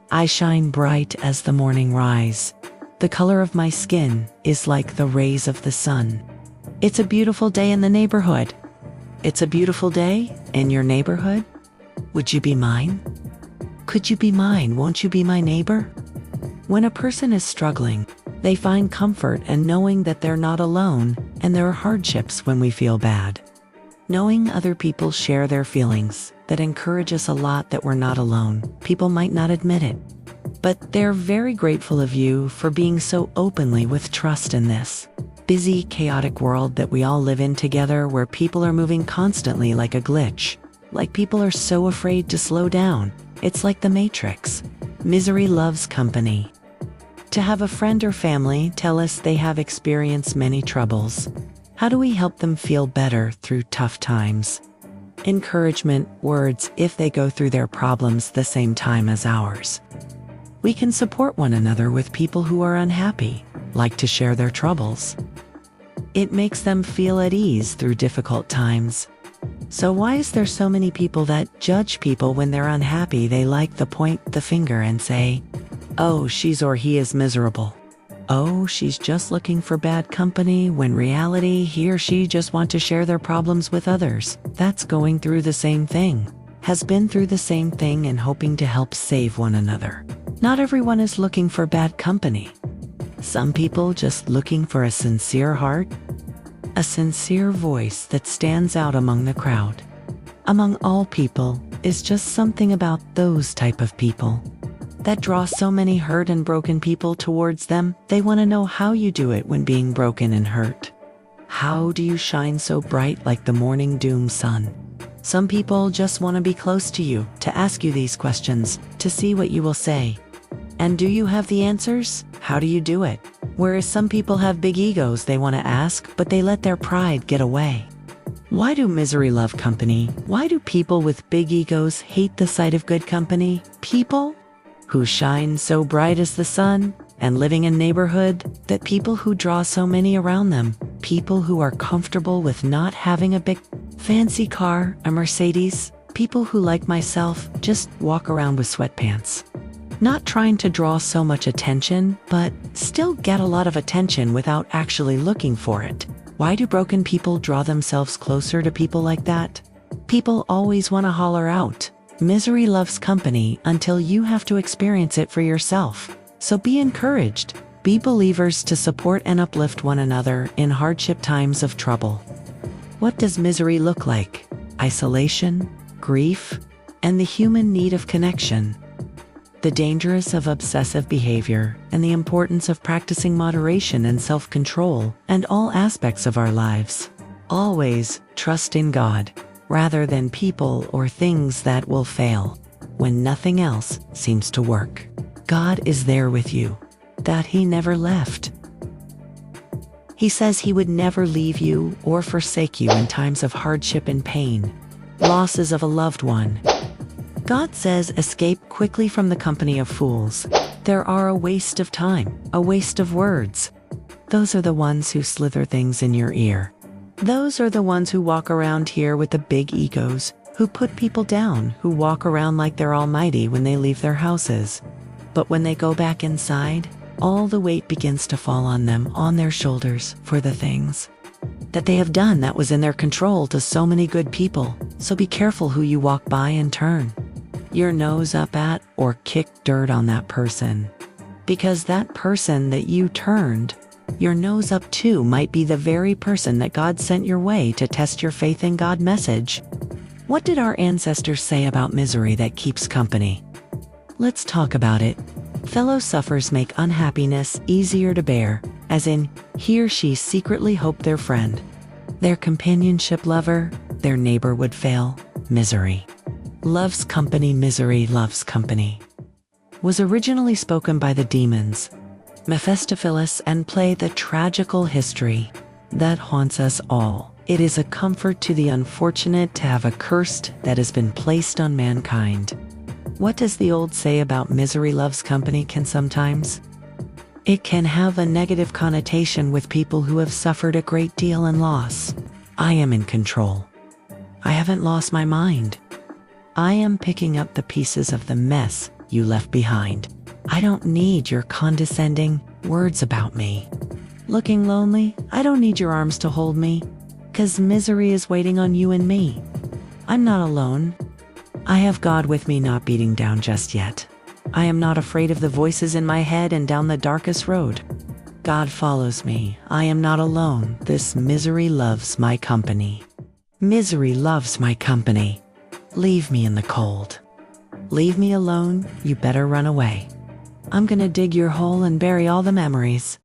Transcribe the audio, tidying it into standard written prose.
I shine bright as the morning rise. The color of my skin is like the rays of the sun. It's a beautiful day in the neighborhood. It's a beautiful day in your neighborhood. Would you be mine? Could you be mine? Won't you be my neighbor? When a person is struggling, they find comfort in knowing that they're not alone, and there are hardships when we feel bad. Knowing other people share their feelings, that encourage us a lot that we're not alone. People might not admit it, but they're very grateful of you for being so openly with trust in this busy, chaotic world that we all live in together, where people are moving constantly like a glitch, like people are so afraid to slow down. It's like the Matrix. Misery loves company. To have a friend or family tell us they have experienced many troubles. How do we help them feel better through tough times? Encouragement words if they go through their problems the same time as ours. We can support one another with people who are unhappy, like to share their troubles. It makes them feel at ease through difficult times. So why is there so many people that judge people when they're unhappy? They like to point the finger and say, "Oh, she's or he is miserable. Oh, she's just looking for bad company," when reality, he or she just want to share their problems with others. That's going through the same thing, has been through the same thing, and hoping to help save one another. Not everyone is looking for bad company. Some people just looking for a sincere heart, a sincere voice that stands out among the crowd. Among all people is just something about those type of people that draw so many hurt and broken people towards them. They want to know how you do it when being broken and hurt. How do you shine so bright like the morning doom sun? Some people just want to be close to you, to ask you these questions, to see what you will say. And do you have the answers? How do you do it? Whereas some people have big egos they want to ask, but they let their pride get away. Why do misery love company? Why do people with big egos hate the sight of good company? People who shine so bright as the sun, and living in neighborhood, that people who draw so many around them, people who are comfortable with not having a big fancy car, a Mercedes, people who, like myself, just walk around with sweatpants. Not trying to draw so much attention, but still get a lot of attention without actually looking for it. Why do broken people draw themselves closer to people like that? People always want to holler out, "Misery loves company," until you have to experience it for yourself. So be encouraged. Be believers to support and uplift one another in hardship times of trouble. What does misery look like? Isolation, grief, and the human need of connection. The dangers of obsessive behavior, and the importance of practicing moderation and self-control in all aspects of our lives. Always trust in God, rather than people or things that will fail when nothing else seems to work. God is there with you, that He never left. He says He would never leave you or forsake you in times of hardship and pain, losses of a loved one. God says, escape quickly from the company of fools. There are a waste of time, a waste of words. Those are the ones who slither things in your ear. Those are the ones who walk around here with the big egos, who put people down, who walk around like they're almighty when they leave their houses. But when they go back inside, all the weight begins to fall on them, on their shoulders, for the things that they have done that was in their control to so many good people. So be careful who you walk by and turn your nose up at or kick dirt on that person. Because that person that you turned your nose up to might be the very person that God sent your way to test your faith in God's message. What did our ancestors say about misery that keeps company? Let's talk about it. Fellow sufferers make unhappiness easier to bear, as in, he or she secretly hoped their friend, their companionship lover, their neighbor would fail. Misery loves company. Misery loves company was originally spoken by the demons, Mephistopheles, and play the tragical history that haunts us all. It is a comfort to the unfortunate to have a curse that has been placed on mankind. What does the old say about misery loves company? Can sometimes it can have a negative connotation with people who have suffered a great deal in loss. I am in control. I haven't lost my mind. I am picking up the pieces of the mess you left behind. I don't need your condescending words about me. Looking lonely? I don't need your arms to hold me, 'cause misery is waiting on you and me. I'm not alone. I have God with me, not beating down just yet. I am not afraid of the voices in my head and down the darkest road. God follows me. I am not alone. This misery loves my company. Misery loves my company. Leave me in the cold. Leave me alone. You better run away. I'm gonna dig your hole and bury all the memories.